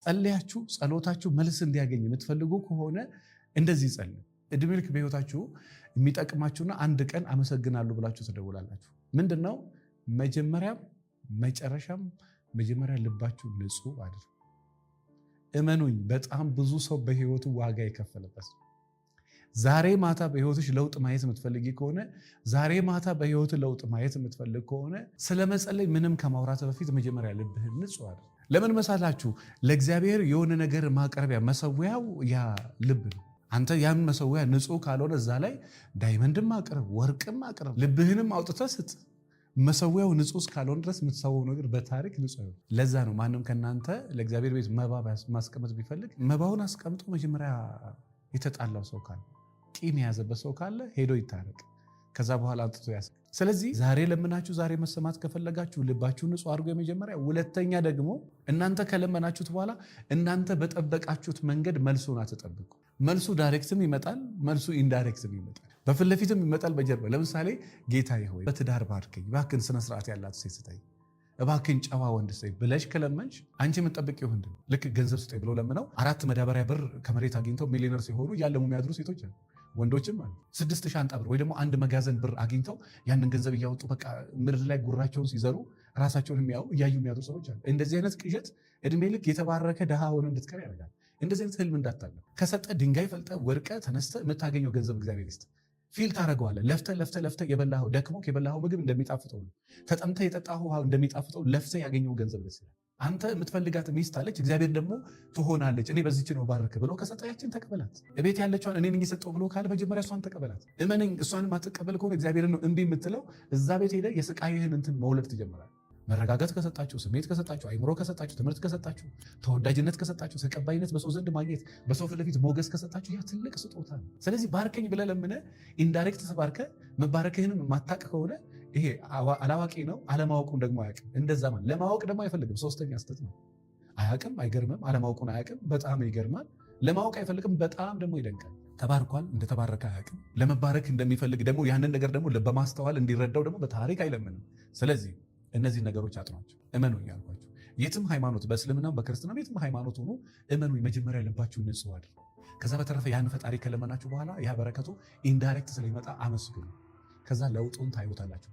ጸልያችሁ ጸሎታችሁ መልስ እንዲያገኝ የምትፈልጉ ከሆነ እንደዚህ ጸልዩ። እድሜ ልክ በህይወታችሁ የሚጠቅማችሁና አንድ ቀን አመሰግናለሁ ብላችሁ ትደውላላችሁ። ምንድነው? መጀመሪያም መጨረሻም መጀመሪያ ልባችሁ ንጹህ አድርጉ። እመኑኝ፣ በጣም ብዙ ሰው በህይወቱ ዋጋ የከፈለበት። ዛሬ ማታ በህይወትሽ ለውጥ ማየት የምትፈልጊ ከሆነ ዛሬ ማታ በህይወት ለውጥ ማየት የምትፈልግ ከሆነ ስለመጸለይ ምንም ከማውራት በፊት መጀመሪያ ልብህን ንጹህ አድርግ። ለምን መሳላችሁ? ለእግዚአብሔር የሆነ ነገር ማቅረቢያ መሰዊያው ያ ልብ ነው። አንተ ያን መሰዊያ ንጹህ ካልሆነ እዛ ላይ ዳይመንድም አቅርብ፣ ወርቅም አቅርብ፣ ልብህንም አውጥተህ ስጥ። መሰዊያው ንጹህ እስካልሆነ ድረስ የምትሰወው ነገር በታሪክ ንጹህ አይሆንም። ለዛ ነው ማንም ከእናንተ ለእግዚአብሔር ቤት መባ ማስቀመጥ ቢፈልግ መባውን አስቀምጦ መጀመሪያ የተጣላው ሰው ካለ ቂም የያዘበት ሰው ካለ ሄዶ ይታረቅ። ከዛ በኋላ አንጥቶ ያስ ስለዚህ ዛሬ ለምናችሁ ዛሬ መሰማት ከፈለጋችሁ ልባችሁ ንጹህ አድርጎ የመጀመሪያ። ሁለተኛ ደግሞ እናንተ ከለመናችሁት በኋላ እናንተ በጠበቃችሁት መንገድ መልሱን አትጠብቁ። መልሱ ዳይሬክትም ይመጣል፣ መልሱ ኢንዳይሬክትም ይመጣል። በፊት ለፊትም ይመጣል፣ በጀርባ። ለምሳሌ ጌታዬ ሆይ በትዳር ባርከኝ፣ እባክህን ስነ ስርዓት ያላት ሴት ስጠኝ፣ እባክህን ጨዋ ወንድ ስጠኝ ብለሽ ከለመንሽ አንቺ የምትጠብቂው ምንድን ነው? ልክ ገንዘብ ስጠኝ ብሎ ለምነው 4 መዳበሪያ ብር ከመሬት አግኝተው ሚሊዮነር ሲሆኑ እያለሙ የሚያድሩ ሴቶች አሉ፣ ወንዶችም አሉ። 6 ሻንጣ ብር ወይ ደግሞ 1 መጋዘን ብር አግኝተው ያንን ገንዘብ እያወጡ በቃ ምድር ላይ ጉራቸውን ሲዘሩ ራሳቸውን እያዩ የሚያድሩ ሰዎች አሉ። እንደዚህ አይነት ቅዠት እድሜ ልክ የተባረከ ድሃ ሆነ እንድትቀር ያደርጋል። እንደዚህ አይነት ህልም እንዳታለም። ከሰጠ ድንጋይ ፈልጠ ወርቀ ተነስተ የምታገኘው ገንዘብ እግዚአብሔር ይስጥ። ፊል ታደርገዋለህ። ለፍተ የበላኸው ደክሞ የበላኸው ምግብ እንደሚጣፍጠው ነው። ተጠምተ የጠጣኸው ውሃ እንደሚጣፍጠው ለፍተ ያገኘው ገንዘብ ደስ ይላል። አንተ የምትፈልጋት ሚስት አለች፣ እግዚአብሔር ደግሞ ትሆናለች፣ እኔ በዚች ነው ባርክ ብሎ ከሰጠ ያችን ተቀበላት። እቤት ያለችዋን እኔ ነኝ የሰጠው ብሎ ካለ መጀመሪያ እሷን ተቀበላት። እመነኝ፣ እሷን ማትቀበል ከሆነ እግዚአብሔርን ነው እምቢ የምትለው። እዛ ቤት ሄደ የስቃይህን እንትን መውለድ ትጀምራል። መረጋጋት ከሰጣችሁ፣ ስሜት ከሰጣችሁ፣ አይምሮ ከሰጣችሁ፣ ትምህርት ከሰጣችሁ፣ ተወዳጅነት ከሰጣችሁ፣ ተቀባይነት በሰው ዘንድ ማግኘት፣ በሰው ፊት ለፊት ሞገስ ከሰጣችሁ ያ ትልቅ ስጦታ ነው። ስለዚህ ባርከኝ ብለህ ለምነህ ኢንዳይሬክት ተባርከ መባረክህንም ማታቅ ከሆነ ይሄ አላዋቂ ነው። አለማወቁን ደግሞ አያውቅም። እንደዛ ማለት ለማወቅ ደግሞ አይፈልግም። ሶስተኛ ስተት ነው። አያውቅም፣ አይገርምም። አለማወቁን አያውቅም፣ በጣም ይገርማል። ለማወቅ አይፈልግም፣ በጣም ደግሞ ይደንቃል። ተባርኳል፣ እንደተባረከ አያውቅም። ለመባረክ እንደሚፈልግ ደግሞ ያንን ነገር ደግሞ በማስተዋል እንዲረዳው ደግሞ በታሪክ አይለምንም። ስለዚህ እነዚህ ነገሮች አጥኗቸው። እመኑ ያልኳቸው የትም ሃይማኖት፣ በእስልምናም በክርስትናም የትም ሃይማኖት ሆኖ እመኑ። መጀመሪያ ልባችሁን ንጹህ አድርጉ። ከዛ በተረፈ ያን ፈጣሪ ከለመናችሁ በኋላ ያ በረከቱ ኢንዳይሬክት ስለሚመጣ አመስግኑ። ከዛ ለውጡን ታዩታላችሁ።